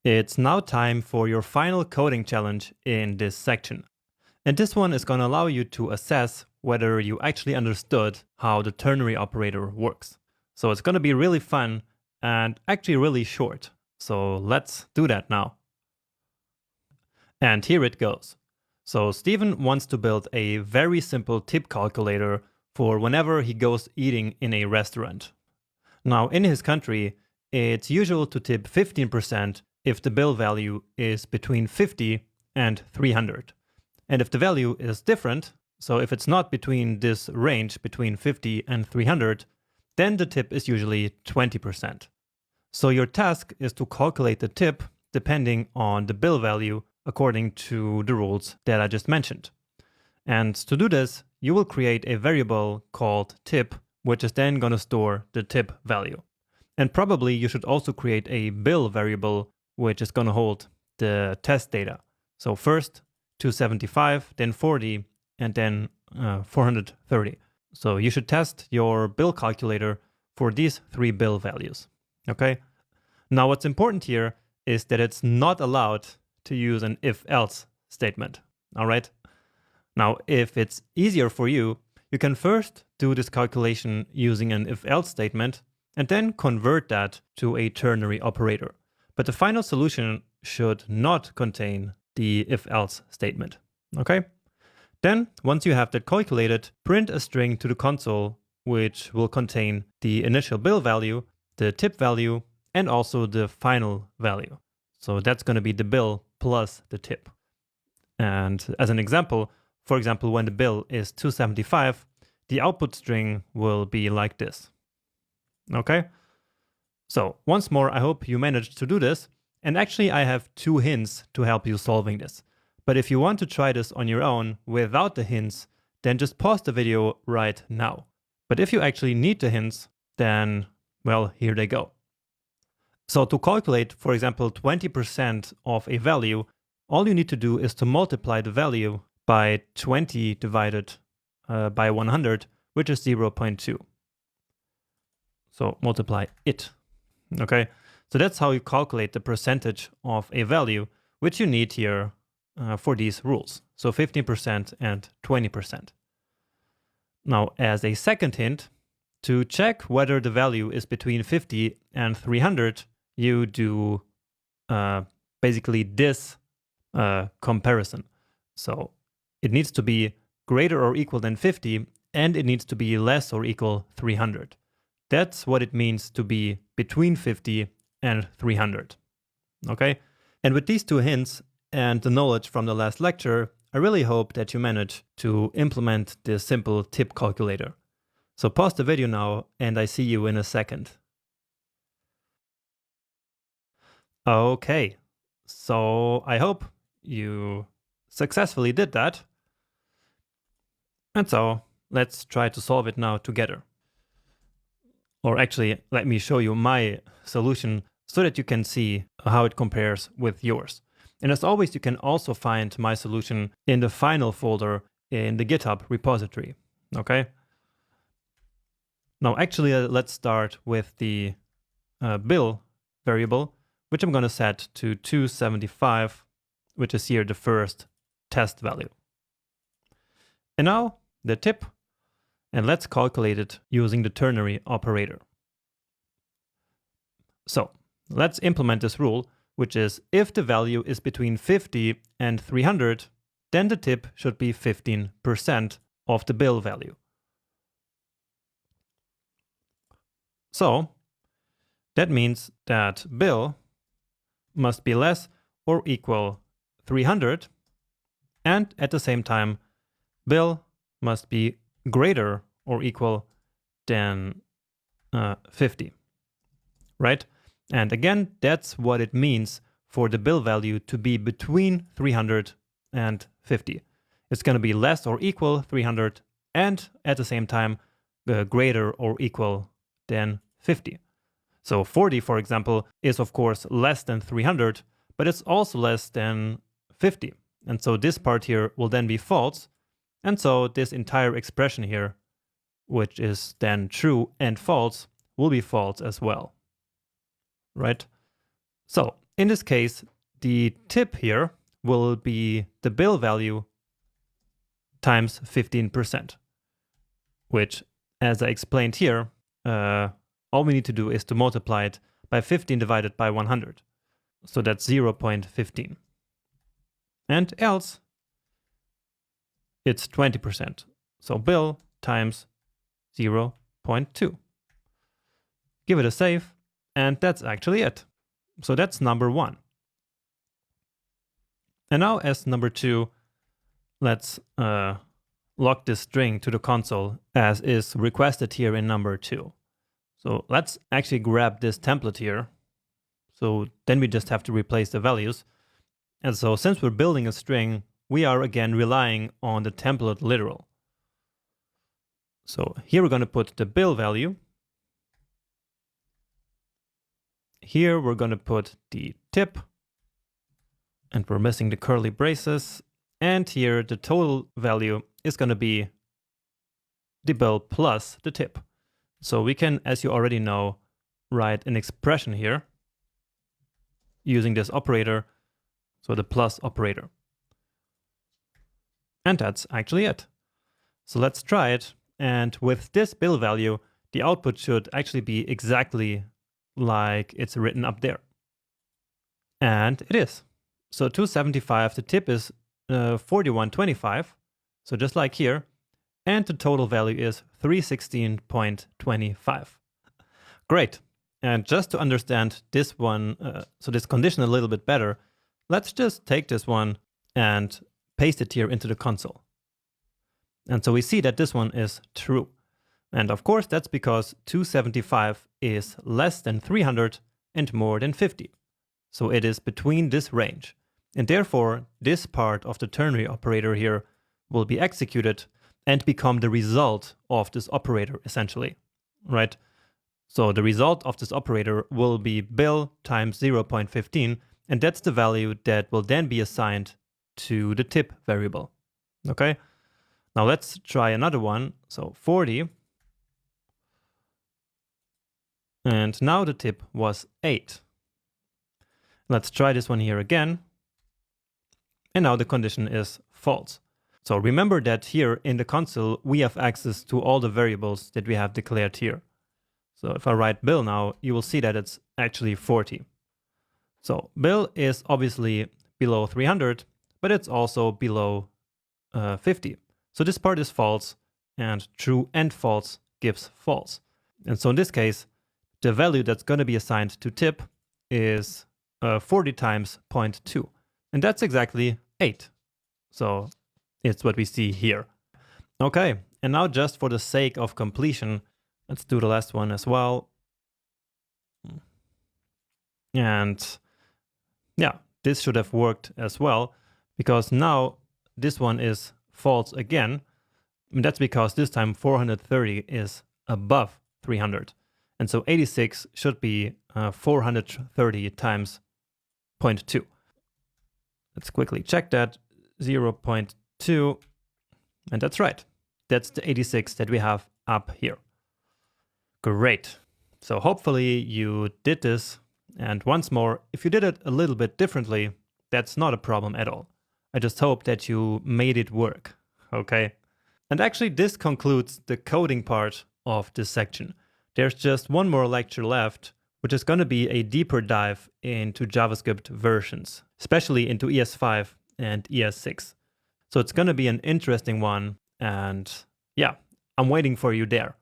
It's now time for your final coding challenge in this section. And this one is going to allow you to assess whether you actually understood how the ternary operator works. So it's going to be really fun and actually really short. So let's do that now. And here it goes. So Steven wants to build a very simple tip calculator for whenever he goes eating in a restaurant. Now in his country, it's usual to tip 15% if the bill value is between 50 and 300. And if the value is different, so if it's not between this range between 50 and 300, then the tip is usually 20%. So your task is to calculate the tip depending on the bill value according to the rules that I just mentioned. And to do this, you will create a variable called tip, which is then going to store the tip value. And probably you should also create a bill variable, which is going to hold the test data. So first 275, then 40, and then 430. So you should test your bill calculator for these three bill values. Okay. Now what's important here is that it's not allowed to use an if-else statement. All right. Now, if it's easier for you, you can first do this calculation using an if-else statement and then convert that to a ternary operator. But the final solution should not contain the if-else statement. Okay? Then, once you have that calculated, print a string to the console which will contain the initial bill value, the tip value, and also the final value. So that's going to be the bill plus the tip. And as an example, for example, when the bill is 275, the output string will be like this. Okay? So once more, I hope you managed to do this. And actually, I have 2 hints to help you solving this. But if you want to try this on your own without the hints, then just pause the video right now. But if you actually need the hints, then, well, here they go. So to calculate, for example, 20% of a value, all you need to do is to multiply the value by 20 divided by 100, which is 0.2. So multiply it. Okay, so that's how you calculate the percentage of a value, which you need here for these rules. So 15% and 20%. Now, as a second hint, to check whether the value is between 50 and 300, you do basically this comparison. So it needs to be greater or equal than 50, and it needs to be less or equal 300. That's what it means to be between 50 and 300. Okay? And with these 2 hints and the knowledge from the last lecture, I really hope that you manage to implement this simple tip calculator. So pause the video now, and I see you in a second. Okay, so I hope you successfully did that. And so let's try to solve it now together. Or actually, let me show you my solution so that you can see how it compares with yours. And as always, you can also find my solution in the final folder in the GitHub repository. Okay? Now, actually, let's start with the bill variable, which I'm going to set to 275, which is here the first test value. And now the tip, and let's calculate it using the ternary operator. So let's implement this rule, which is if the value is between 50 and 300, then the tip should be 15% of the bill value. So that means that bill must be less or equal 300, and at the same time, bill must be greater or equal than 50, right? And again, that's what it means for the bill value to be between 300 and 50. It's going to be less or equal 300, and at the same time, greater or equal than 50. So 40, for example, is of course less than 300, but it's also less than 50. And so this part here will then be false. And so this entire expression here, which is then true and false, will be false as well. Right? So in this case, the tip here will be the bill value times 15%, which, as I explained here, all we need to do is to multiply it by 15 divided by 100. So that's 0.15. And else, it's 20%. So bill times 0.2. Give it a save, and that's actually it. So that's number 1. And now as number 2, let's lock this string to the console as is requested here in number 2. So let's actually grab this template here. So then we just have to replace the values. And so since we're building a string, we are again relying on the template literal. So here we're going to put the bill value. Here we're going to put the tip. And we're missing the curly braces. And here the total value is going to be the bill plus the tip. So we can, as you already know, write an expression here using this operator, so the plus operator. And that's actually it. So let's try it. And with this bill value, the output should actually be exactly like it's written up there. And it is. So 275, the tip is 41.25, so just like here, and the total value is 316.25. Great. And just to understand this one, so this condition a little bit better, let's just take this one and paste it here into the console. And so we see that this one is true. And of course, that's because 275 is less than 300 and more than 50. So it is between this range. And therefore, this part of the ternary operator here will be executed and become the result of this operator, essentially, right? So the result of this operator will be bill times 0.15, and that's the value that will then be assigned to the tip variable, okay? Now let's try another one, so 40. And now the tip was 8. Let's try this one here again. And now the condition is false. So remember that here in the console, we have access to all the variables that we have declared here. So if I write bill now, you will see that it's actually 40. So bill is obviously below 300, but it's also below 50. So this part is false, and true and false gives false. And so in this case, the value that's going to be assigned to tip is 40 times 0.2. And that's exactly 8. So it's what we see here. Okay, and now just for the sake of completion, let's do the last one as well. And yeah, this should have worked as well, because now this one is false again. And that's because this time 430 is above 300. And so 86 should be 430 times 0.2. Let's quickly check that, 0.2, and that's right. That's the 86 that we have up here. Great. So hopefully you did this. And once more, if you did it a little bit differently, that's not a problem at all. I just hope that you made it work, okay? And actually this concludes the coding part of this section. There's just one more lecture left, which is going to be a deeper dive into JavaScript versions, especially into ES5 and ES6. So it's going to be an interesting one, and yeah, I'm waiting for you there.